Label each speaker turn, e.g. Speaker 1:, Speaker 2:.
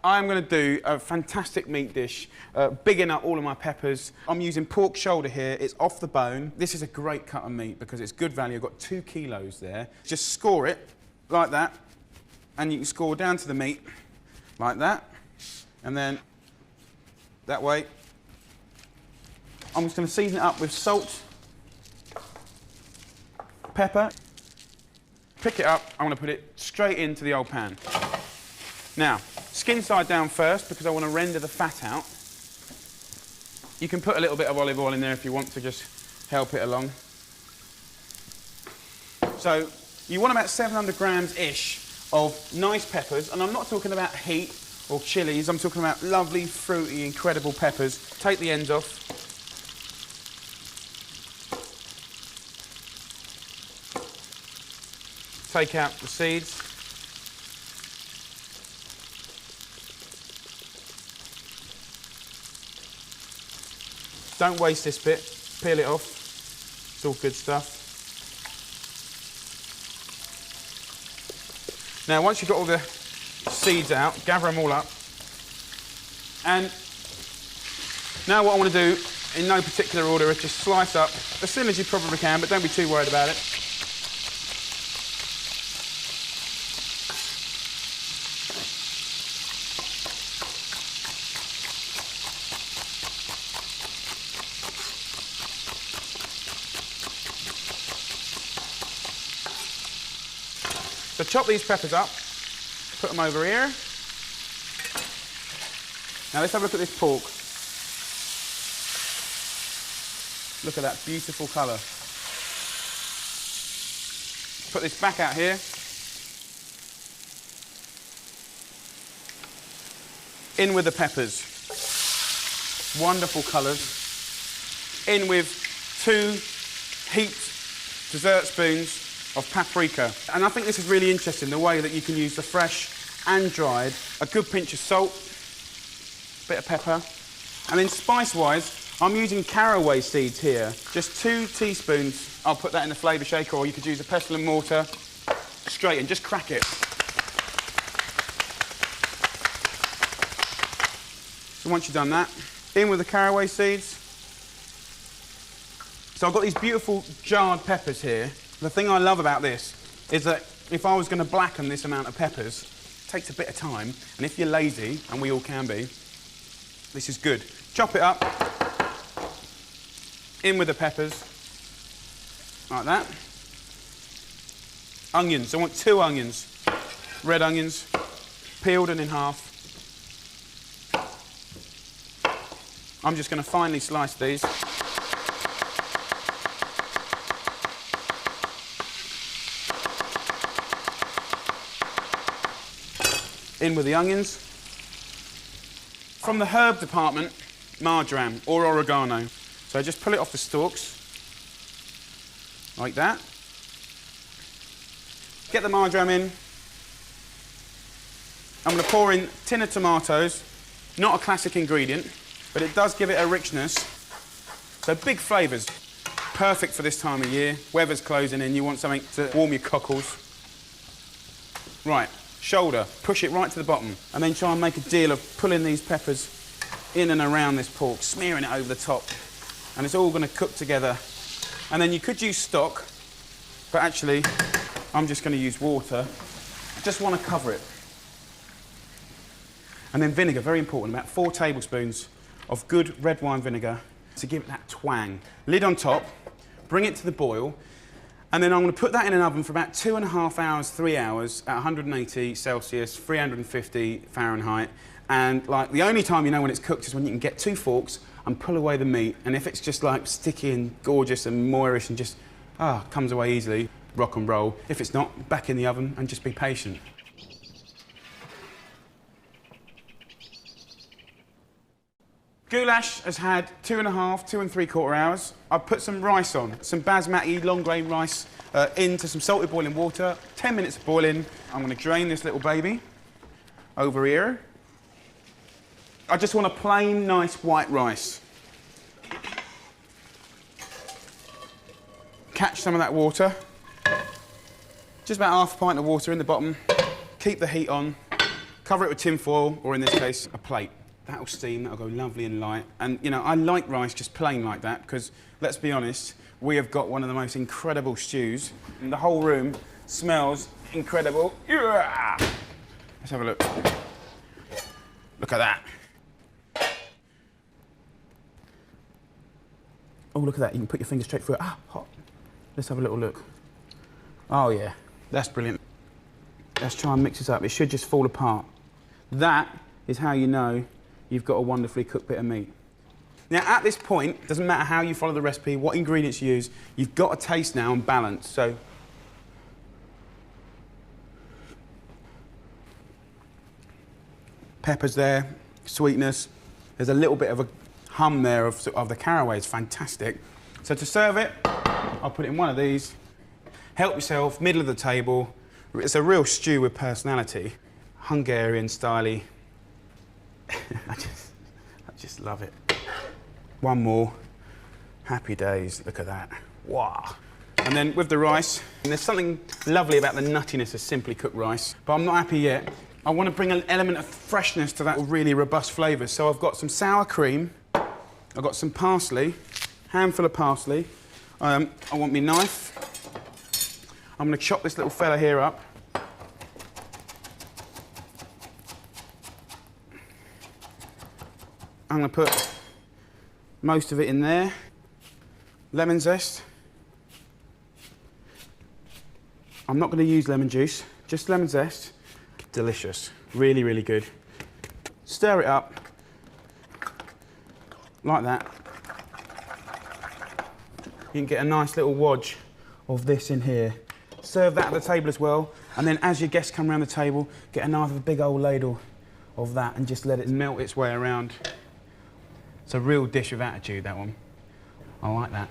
Speaker 1: I'm going to do a fantastic meat dish, bigging up all of my peppers. I'm using pork shoulder here. It's off the bone. This is a great cut of meat because it's good value. I've got 2 kilos there. Just score it like that, and you can score down to the meat like that, and then that way. I'm just going to season it up with salt, pepper. Pick it up. I'm going to put it straight into the old pan. Now, skin side down first because I want to render the fat out. You can put a little bit of olive oil in there if you want to just help it along. So you want about 700 grams-ish of nice peppers, and I'm not talking about heat or chilies, I'm talking about lovely, fruity, incredible peppers. Take the ends off. Take out the seeds. Don't waste this bit, peel it off, it's all good stuff. Now once you've got all the seeds out, gather them all up. And now what I want to do, in no particular order, is just slice up as soon as you probably can, but don't be too worried about it. So chop these peppers up, put them over here. Now let's have a look at this pork. Look at that beautiful colour. Put this back out here. In with the peppers. Wonderful colours. In with 2 heaped dessert spoons of paprika. And I think this is really interesting, the way that you can use the fresh and dried, a good pinch of salt, bit of pepper, and then spice-wise, I'm using caraway seeds here, just 2 teaspoons. I'll put that in the flavour shaker, or you could use a pestle and mortar, straight in, just crack it. So once you've done that, in with the caraway seeds. So I've got these beautiful jarred peppers here. The thing I love about this is that if I was going to blacken this amount of peppers, it takes a bit of time, and if you're lazy, and we all can be, this is good. Chop it up, in with the peppers, like that. Onions, I want 2 onions, red onions, peeled and in half. I'm just going to finely slice these. In with the onions. From the herb department, marjoram or oregano. So just pull it off the stalks, like that. Get the marjoram in. I'm going to pour in a tin of tomatoes, not a classic ingredient, but it does give it a richness. So big flavours, perfect for this time of year. Weather's closing in, you want something to warm your cockles. Right. Shoulder, push it right to the bottom, and then try and make a deal of pulling these peppers in and around this pork, smearing it over the top, and it's all going to cook together. And then you could use stock, but actually I'm just going to use water. I just want to cover it. And then vinegar, very important, about 4 tablespoons of good red wine vinegar to give it that twang. Lid on top, bring it to the boil. And then I'm going to put that in an oven for about 2.5 hours, 3 hours at 180 Celsius, 350 Fahrenheit. And like the only time you know when it's cooked is when you can get 2 forks and pull away the meat. And if it's just like sticky and gorgeous and moorish and just comes away easily, rock and roll. If it's not, back in the oven and just be patient. Goulash has had 2.5, 2 3/4 hours. I've put some rice on, some basmati long grain rice into some salted boiling water. 10 minutes of boiling. I'm going to drain this little baby over here. I just want a plain, nice white rice. Catch some of that water. Just about half a pint of water in the bottom. Keep the heat on. Cover it with tin foil, or in this case, a plate. That'll steam, that'll go lovely and light. And, you know, I like rice just plain like that, because, let's be honest, we have got one of the most incredible stews. And the whole room smells incredible. Yeah! Let's have a look. Look at that. Oh, look at that. You can put your finger straight through it. Ah, hot. Let's have a little look. Oh, yeah. That's brilliant. Let's try and mix this up. It should just fall apart. That is how you know you've got a wonderfully cooked bit of meat. Now, at this point, doesn't matter how you follow the recipe, what ingredients you use, you've got a taste now and balance. So, peppers there, sweetness. There's a little bit of a hum there of the caraway. It's fantastic. So to serve it, I'll put it in one of these. Help yourself, middle of the table. It's a real stew with personality. Hungarian style-y. I just love it. One more. Happy days. Look at that. Wow. And then with the rice, and there's something lovely about the nuttiness of simply cooked rice, but I'm not happy yet. I want to bring an element of freshness to that really robust flavour. So I've got some sour cream, I've got some parsley, handful of parsley. I want my knife. I'm going to chop this little fella here up. I'm going to put most of it in there. Lemon zest. I'm not going to use lemon juice, just lemon zest. Delicious, really, really good. Stir it up, like that. You can get a nice little wodge of this in here. Serve that at the table as well, and then as your guests come around the table, get another big old ladle of that and just let it melt its way around. It's a real dish of attitude, that one. I like that.